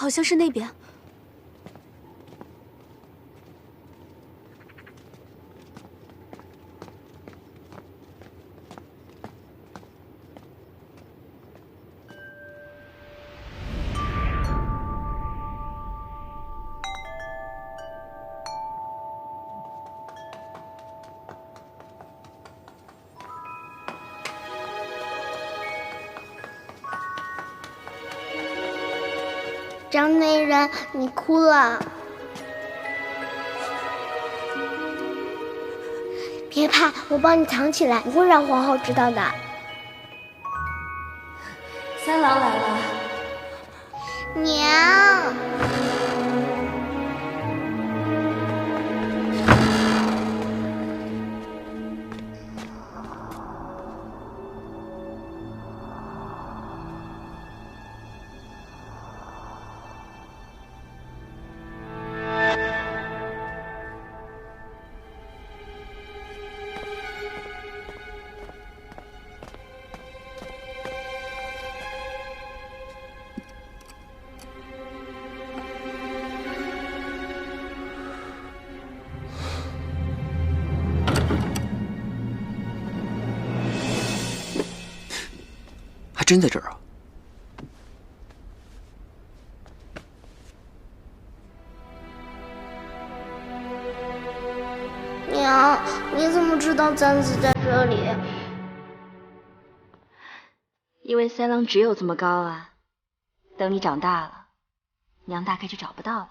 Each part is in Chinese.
好像是那边。张内人，你哭了。别怕，我帮你藏起来，不会让皇后知道的。三郎来了。娘。还真在这儿啊！娘，你怎么知道簪子在这里？因为三郎只有这么高啊，等你长大了，娘大概就找不到了。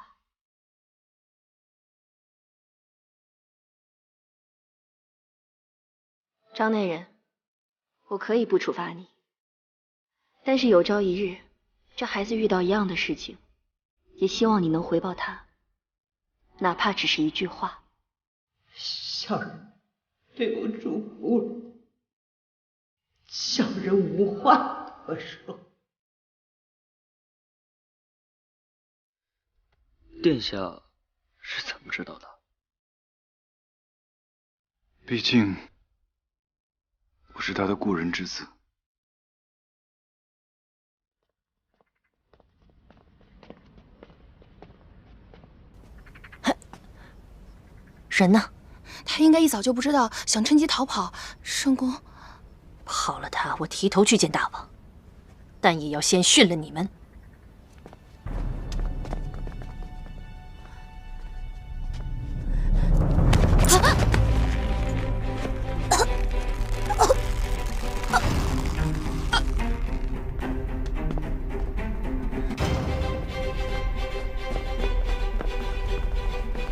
张内人，我可以不处罚你，但是有朝一日，这孩子遇到一样的事情，也希望你能回报他，哪怕只是一句话。小人对我嘱咐了，小人无话可说。殿下是怎么知道的？毕竟我是他的故人之子。人呢？他应该一早就不知道，想趁机逃跑。圣公，跑了他，我提头去见大王，但也要先训了你们。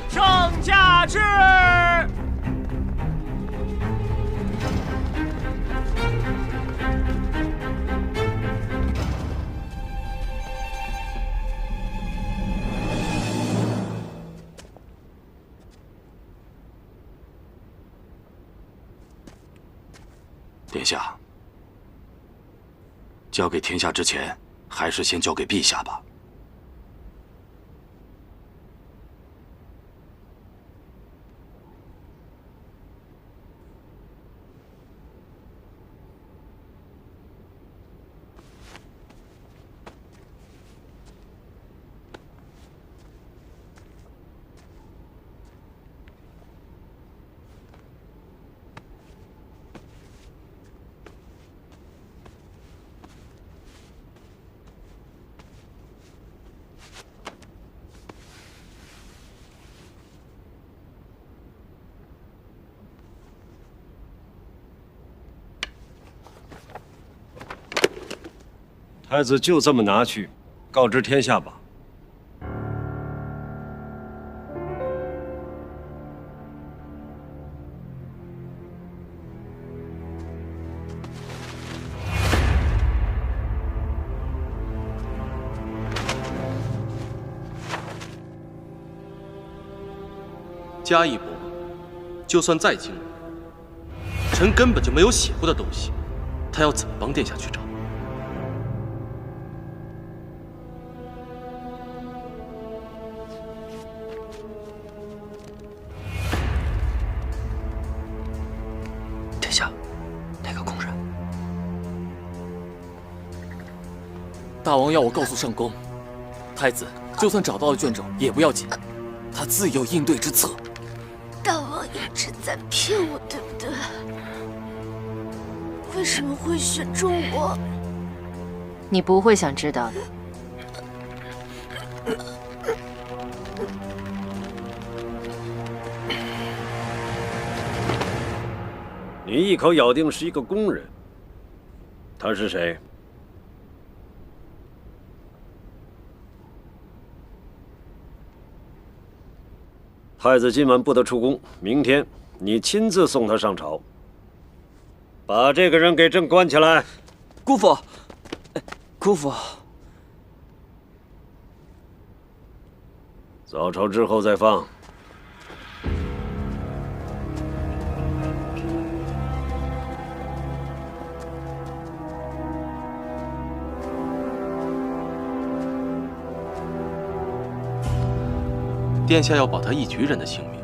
上驾至！殿下，交给天下之前，还是先交给陛下吧。太子就这么拿去，告知天下吧。嘉义伯，就算再精明，臣根本就没有写过的东西，他要怎么帮殿下去找？殿下，那个宫人，大王要我告诉圣公，太子就算找到了卷轴也不要紧，他自有应对之策。大王一直在骗我，对不对？为什么会选中我？你不会想知道的。你一口咬定是一个工人，他是谁？太子今晚不得出宫，明天你亲自送他上朝。把这个人给朕关起来。姑父，姑父，早朝之后再放。殿下要保他一举人的性命，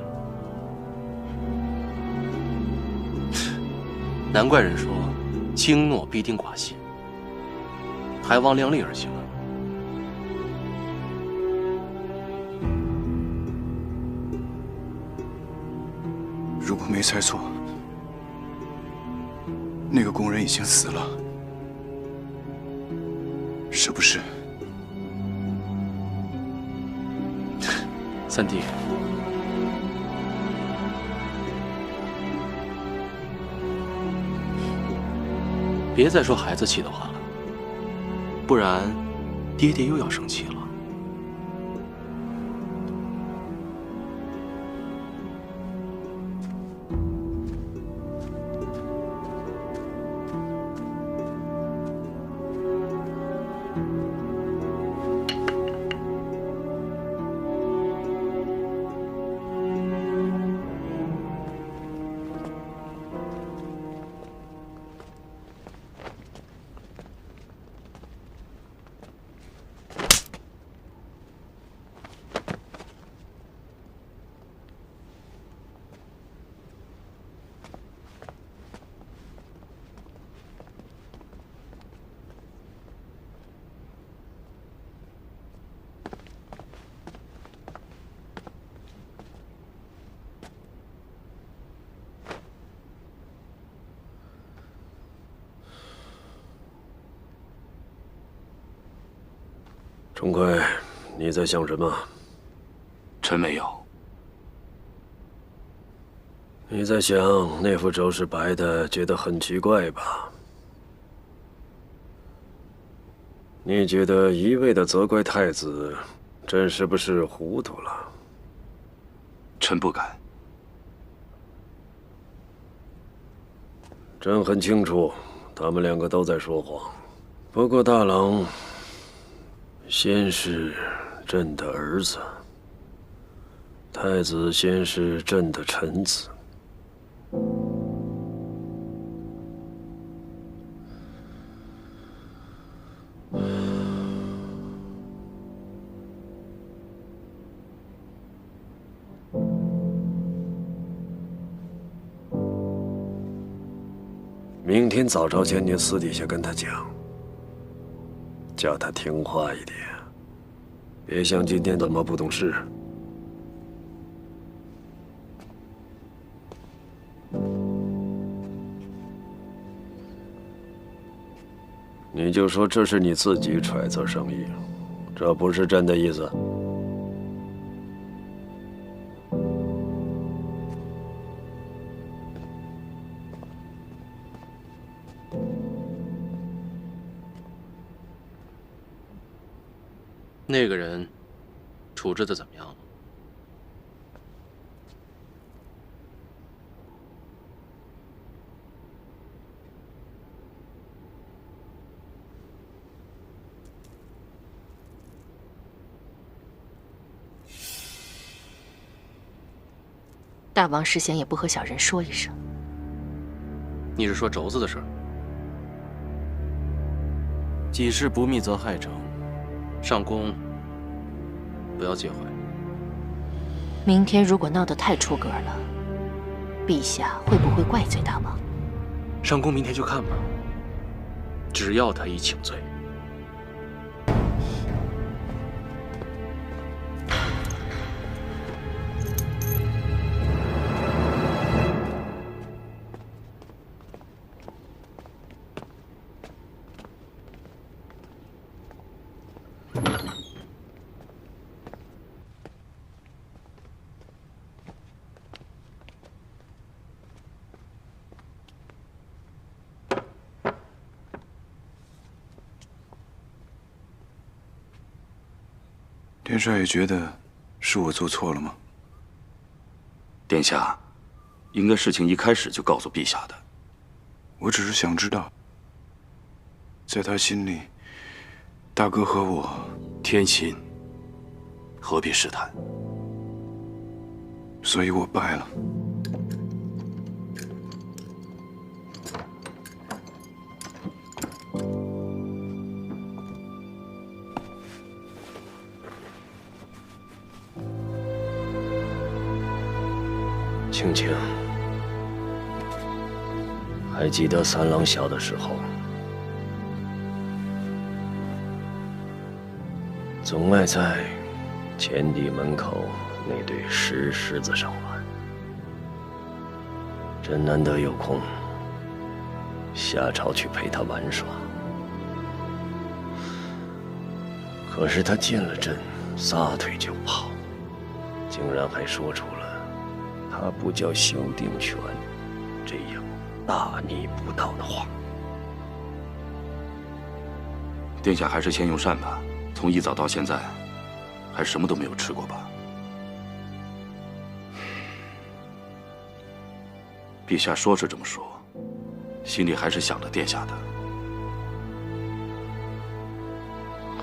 难怪人说轻诺必定寡信，还望量力而行啊。如果没猜错，那个工人已经死了，是不是？三弟，别再说孩子气的话了，不然爹爹又要生气了。钟馗，你在想什么？臣没有。你在想那幅轴是白的，觉得很奇怪吧？你觉得一味的责怪太子，朕是不是糊涂了？臣不敢。朕很清楚，他们两个都在说谎。不过大郎先是朕的儿子，太子先是朕的臣子。明天早朝前，你私底下跟他讲，叫他听话一点，别像今天这么不懂事。你就说这是你自己揣测生意，这不是朕的意思。那个人处置的怎么样了？大王事先也不和小人说一声。你是说轴子的事？己事不密则害成。上宫不要介怀。明天如果闹得太出格了，陛下会不会怪罪大王？上宫明天就看吧，只要他已请罪。殿帅也觉得是我做错了吗？殿下，应该事情一开始就告诉陛下的。我只是想知道，在他心里，大哥和我天心，何必试探？所以我败了。青青，还记得三郎小的时候，总爱在前地门口那堆石狮子上玩。朕难得有空，下朝去陪他玩耍。可是他见了朕，撒腿就跑，竟然还说出了他不叫修定拳这样大逆不道的话。殿下还是先用膳吧，从一早到现在，还什么都没有吃过吧？陛下说是这么说，心里还是想着殿下的。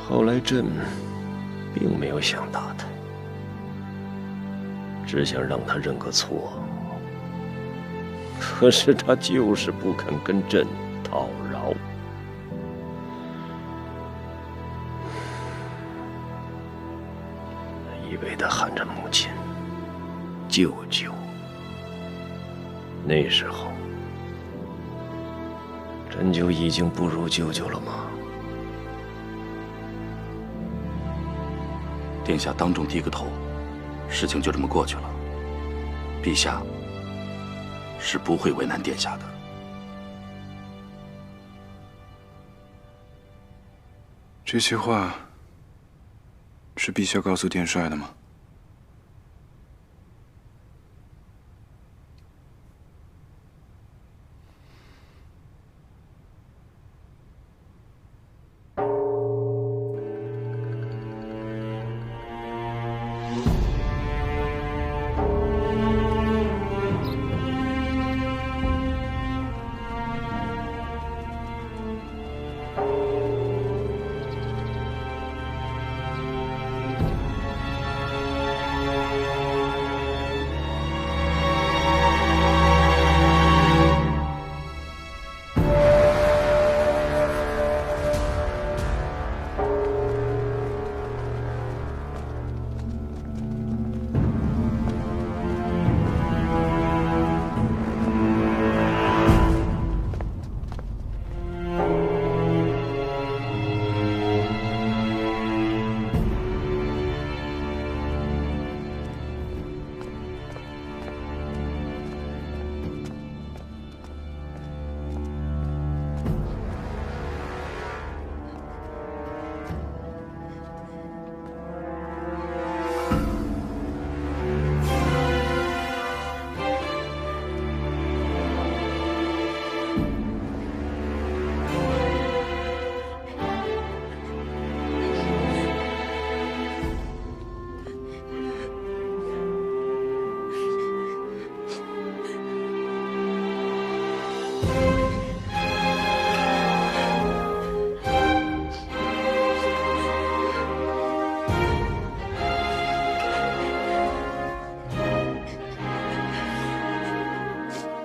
后来朕并没有想打他，只想让他认个错。可是他就是不肯跟朕讨饶。一味地喊着母亲、舅舅。那时候，朕就已经不如舅舅了吗？殿下当众低个头，事情就这么过去了。陛下是不会为难殿下的。这些话是陛下告诉殿帅的吗？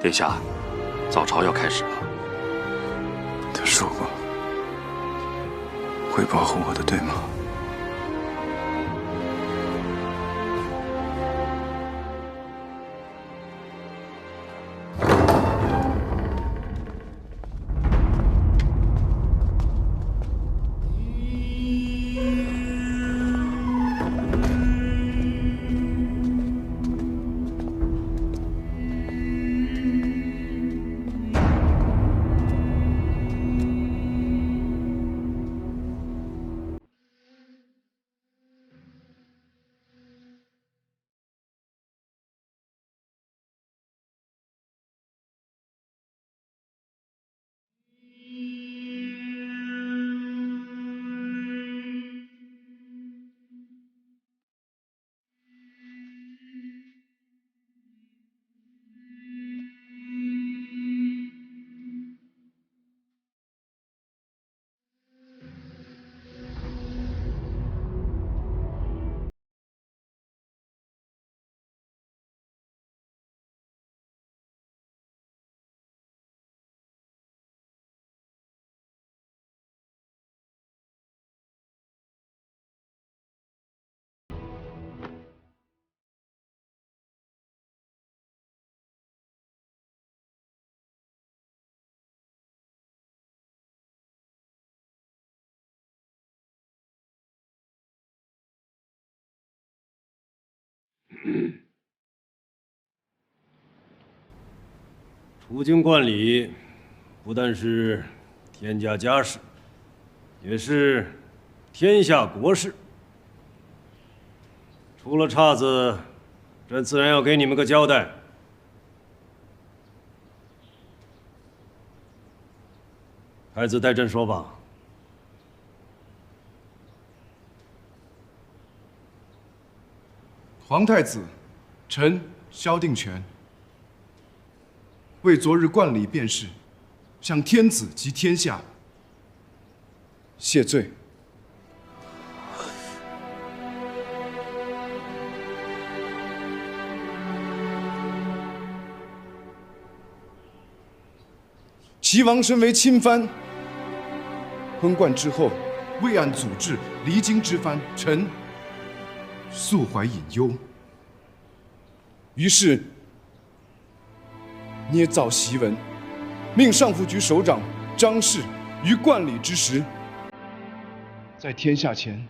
殿下，早朝要开始了。他说过会保护我的，对吗？出京观礼，不但是天家家事，也是天下国事。出了岔子，朕自然要给你们个交代。太子代朕说吧。皇太子，臣萧定权，为昨日冠礼便是，向天子及天下谢罪。齐王身为亲藩，昏冠之后，未按祖制离京之藩，臣素怀隐忧，于是捏造檄文，命上府局首长张氏于冠礼之时，在天下前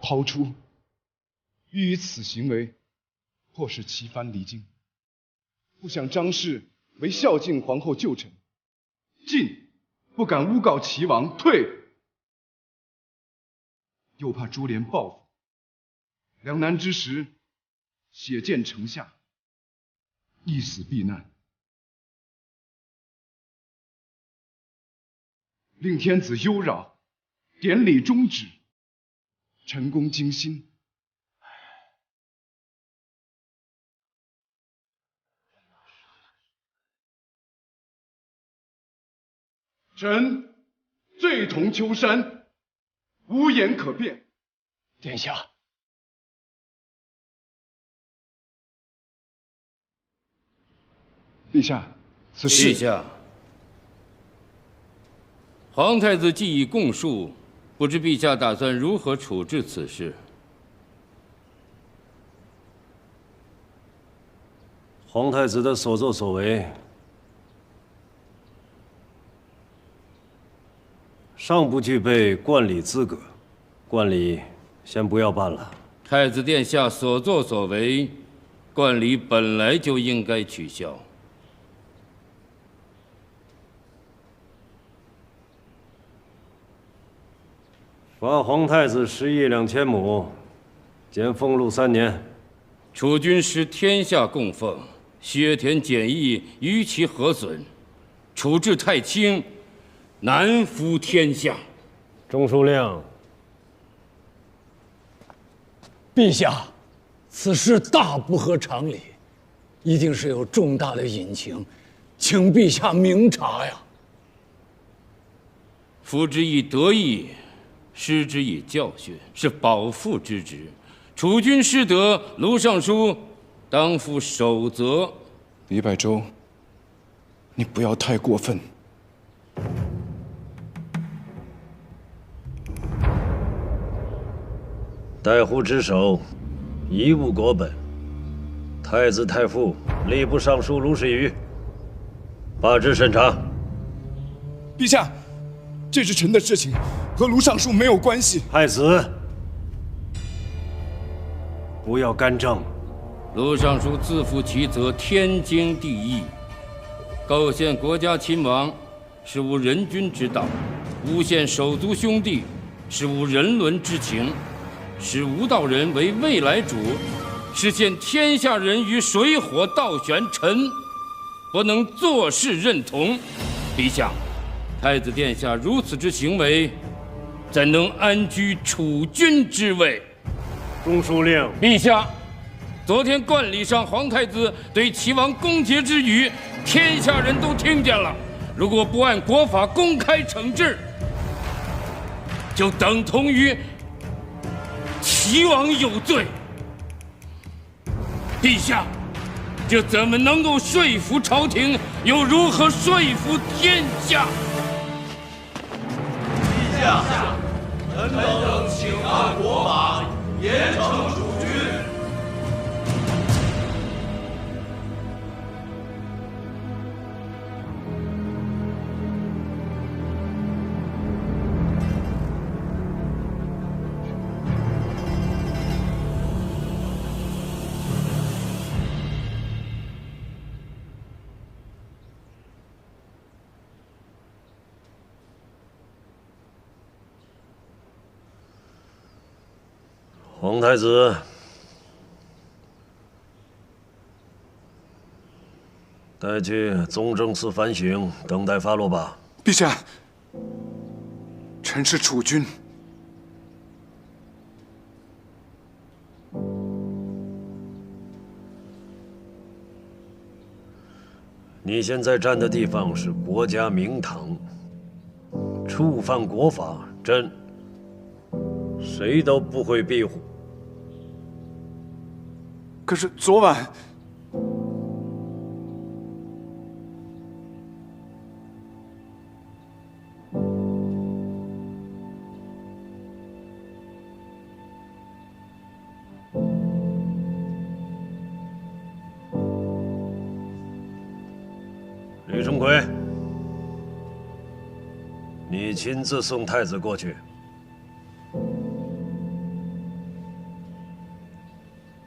抛出，欲以此行为迫使齐藩离京。不想张氏为孝敬皇后旧臣，进不敢诬告齐王，退又怕株连报复。两难之时，血溅城下，一死避难，令天子忧扰，典礼终止，臣恭惊心。臣罪同丘山，无言可辩。殿下。陛下，此事。陛下，皇太子既已供述，不知陛下打算如何处置此事？皇太子的所作所为，尚不具备冠礼资格，冠礼先不要办了。太子殿下所作所为，冠礼本来就应该取消。罚皇太子10亿2千亩，减俸禄3年。储君师天下供奉，削田减役，于其何损？处置太轻，难服天下。中书令，陛下，此事大不合常理，一定是有重大的隐情，请陛下明察呀。夫之以德义，师之以教训，是保父之职。储君失德，卢尚书当负首责。李百州，你不要太过分。代户之首，贻误国本。太子太傅吏部尚书卢士瑜，罢之审查。陛下，这是臣的事情，和卢尚书没有关系。太子，不要干政。卢尚书自负其责，天经地义。构陷国家亲王，是无人君之道；诬陷手足兄弟，是无人伦之情；使无道人为未来主，是陷天下人于水火倒悬。臣不能坐视认同。陛下，太子殿下如此之行为，怎能安居储君之位？中书令，陛下，昨天冠礼上皇太子对齐王公诘之语，天下人都听见了。如果不按国法公开惩治，就等同于齐王有罪。陛下，这怎么能够说服朝廷，又如何说服天下？陛下，臣等请按国法严惩主君。皇太子，带去宗正寺反省，等待发落吧。陛下，臣是储君。你现在站的地方是国家明堂，触犯国法，朕谁都不会庇护。可是昨晚，李钟馗，你亲自送太子过去。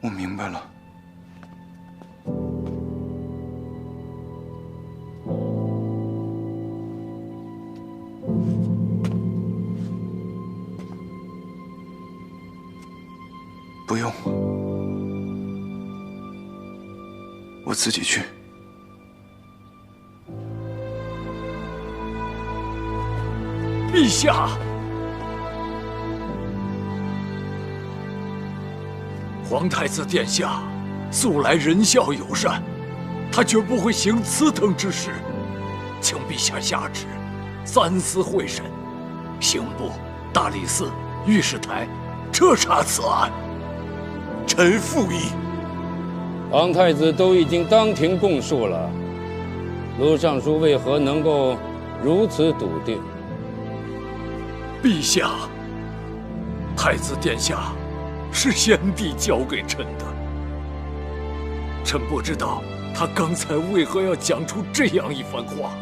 我明白了。不用，我自己去。陛下，皇太子殿下素来仁孝友善，他绝不会行此等之事，请陛下下旨，三司会审，刑部、大理寺、御史台彻查此案。臣附议。皇太子都已经当庭供述了，卢尚书为何能够如此笃定？陛下，太子殿下是先帝交给臣的，臣不知道他刚才为何要讲出这样一番话。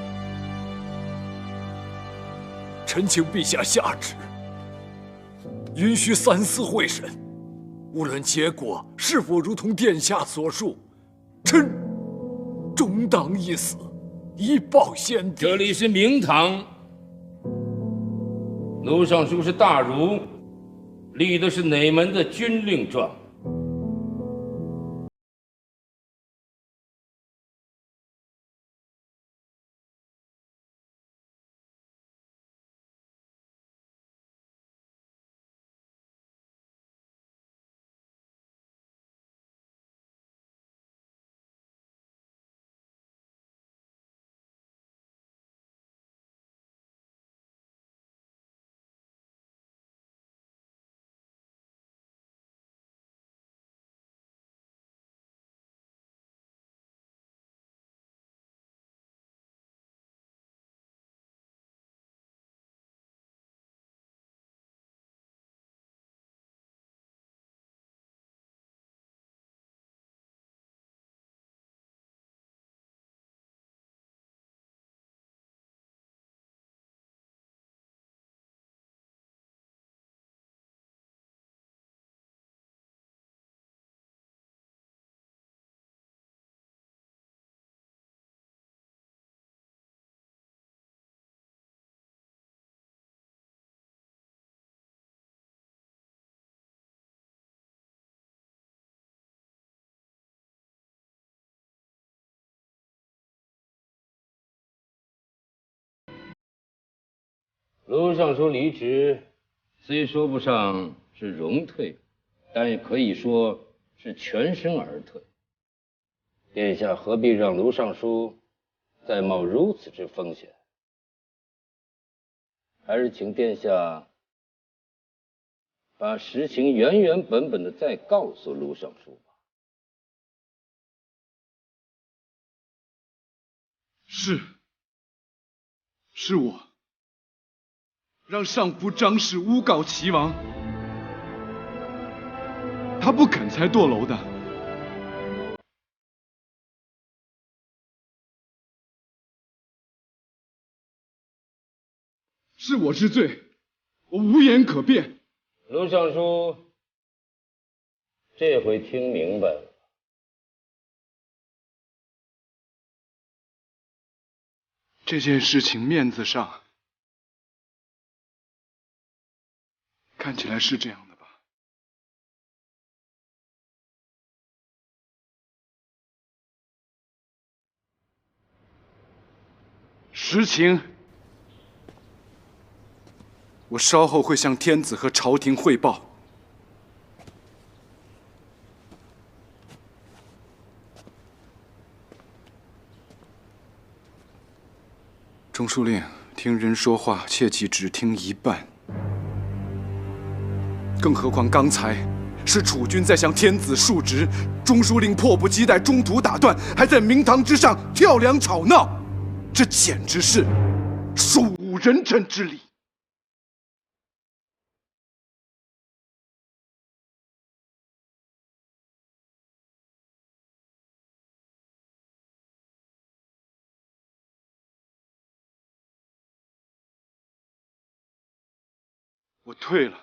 臣请陛下下旨，允许三司会审，无论结果是否如同殿下所述，臣终当一死，以报先帝。这里是明堂。卢尚书是大儒，立的是哪门的军令状？卢尚书离职，虽说不上是荣退，但也可以说是全身而退。殿下何必让卢尚书再冒如此之风险？还是请殿下把实情原原本本的再告诉卢尚书吧。是我让上仆张氏诬告齐王，他不肯才堕楼的。是我之罪，我无言可辩。卢尚书这回听明白了。这件事情面子上看起来是这样的吧？实情，我稍后会向天子和朝廷汇报。中书令，听人说话，切记只听一半。更何况刚才是楚军在向天子述职，中书令迫不及待，中途打断，还在明堂之上跳梁吵闹，这简直是庶无人臣之礼。我退了，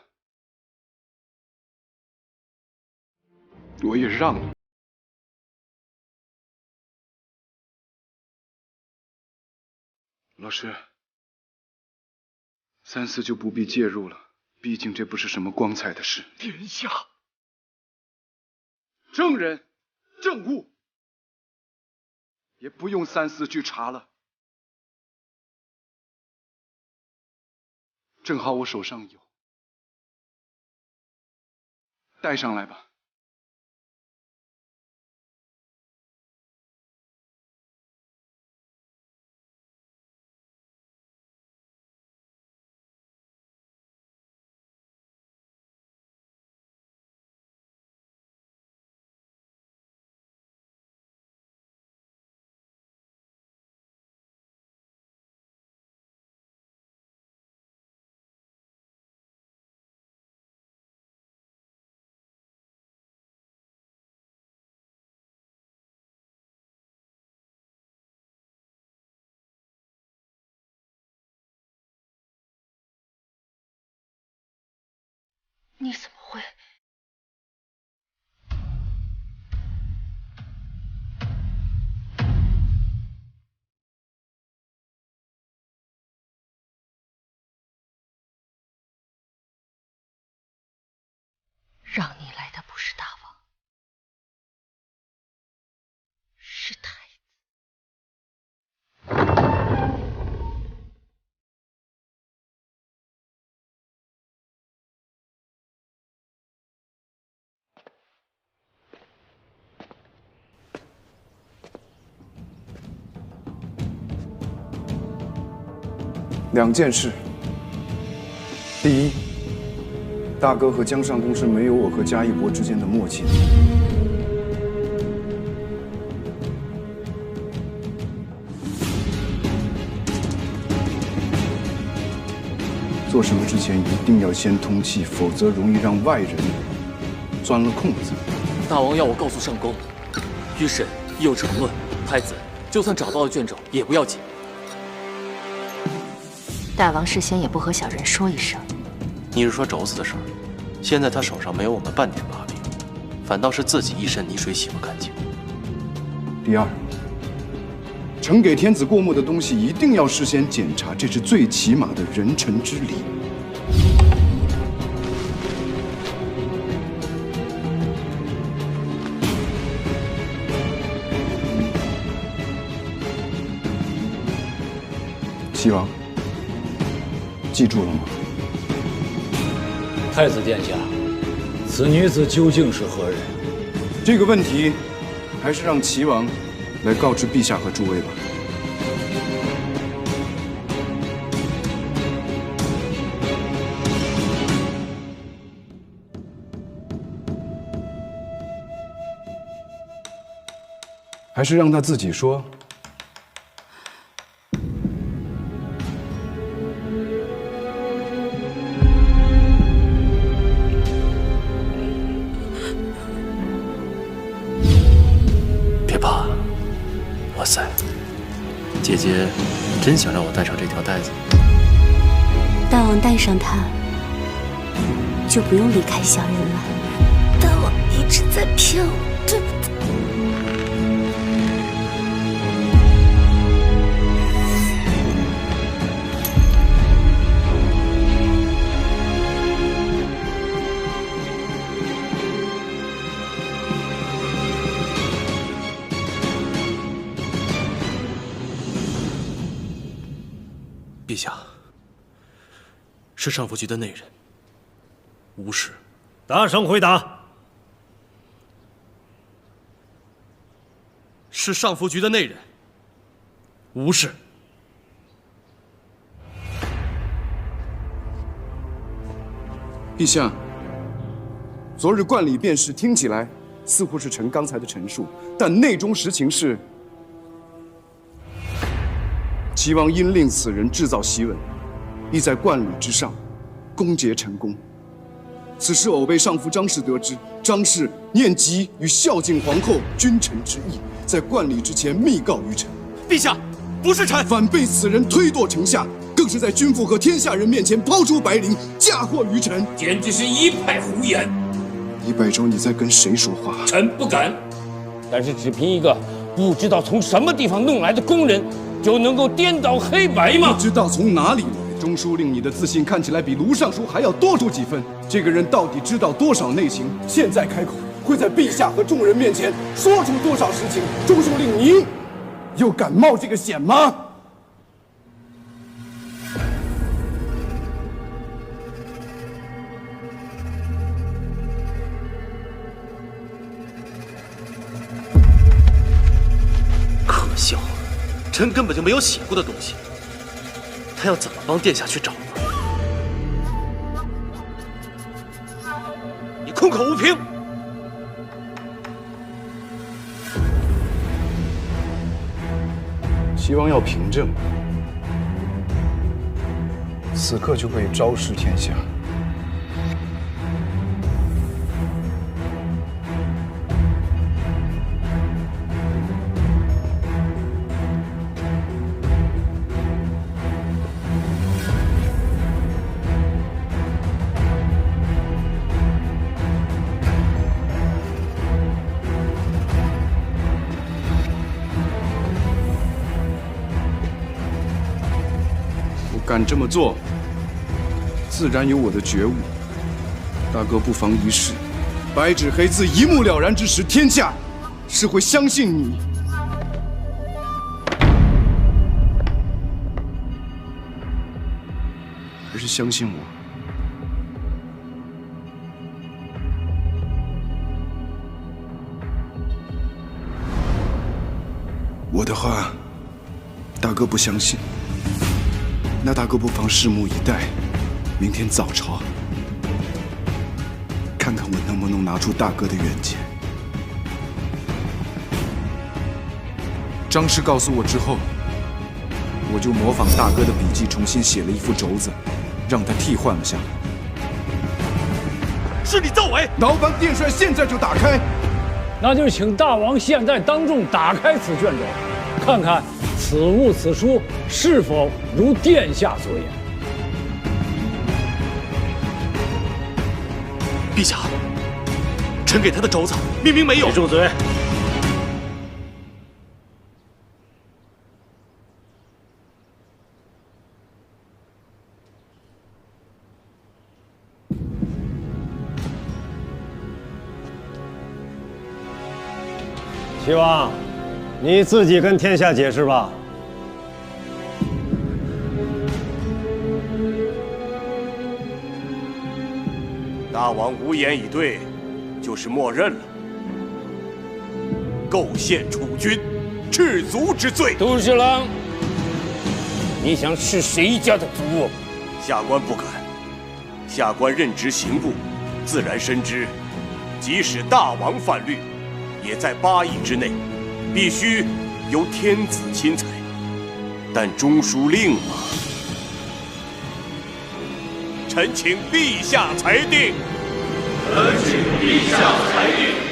我也让你。老师，三思就不必介入了，毕竟这不是什么光彩的事。殿下，证人、证物也不用三思去查了，正好我手上有。带上来吧。你怎么会？让你来的不是大王，是太子。两件事。第一，大哥和江上公是没有我和嘉义伯之间的默契的。做什么之前一定要先通气，否则容易让外人钻了空子。大王要我告诉上宫，御史已有成论，太子就算找到了卷轴也不要紧。大王事先也不和小人说一声。你是说轴子的事儿？现在他手上没有我们半点把柄，反倒是自己一身泥水洗不干净。第二，呈给天子过目的东西一定要事先检查，这是最起码的人臣之礼。齐王，记住了吗？太子殿下，此女子究竟是何人？这个问题，还是让齐王来告知陛下和诸位吧。还是让他自己说。哇塞，姐姐真想让我带上这条带子？大王带上它，就不用离开小人了。大王一直在骗我，对不对？陛下，是上府局的内人，无事。大声回答。是上府局的内人，无事。陛下，昨日冠礼便是听起来似乎是臣刚才的陈述，但内中实情是，齐王因令此人制造檄文，亦在冠礼之上攻讦成功。此事偶被上父张氏得知，张氏念及与孝敬皇后君臣之义，在冠礼之前密告于臣。陛下，不是臣，反被此人推堕城下，更是在君父和天下人面前抛出白绫，嫁祸于臣，简直是一派胡言。李百州，你在跟谁说话？臣不敢。但是只凭一个不知道从什么地方弄来的工人，就能够颠倒黑白吗？不知道从哪里来。中书令，你的自信看起来比卢尚书还要多出几分。这个人到底知道多少内情？现在开口，会在陛下和众人面前说出多少实情？中书令，你又敢冒这个险吗？可笑，臣根本就没有写过的东西。他要怎么帮殿下去找呢？你空口无凭！齐王要凭证，此刻就可以昭示天下。敢这么做，自然有我的觉悟。大哥不妨一试，白纸黑字一目了然之时，天下是会相信你，还是相信我？我的话，大哥不相信。那大哥不妨拭目以待，明天早朝，看看我能不能拿出大哥的远见。张氏告诉我之后，我就模仿大哥的笔记，重新写了一副轴子，让他替换了下来。是你造伪！劳烦殿帅现在就打开。那就请大王现在当众打开此卷轴，看看此物此书是否如殿下所言？陛下，臣给他的轴子明明没有。你住嘴！齐王，你自己跟天下解释吧。大王无言以对，就是默认了。构陷储君，赤足之罪。都侍郎，你想是谁家的族？下官不敢。下官任职刑部，自然深知，即使大王犯律，也在8议之内，必须由天子亲裁。但中书令嘛，臣请陛下裁定。臣请陛下裁定。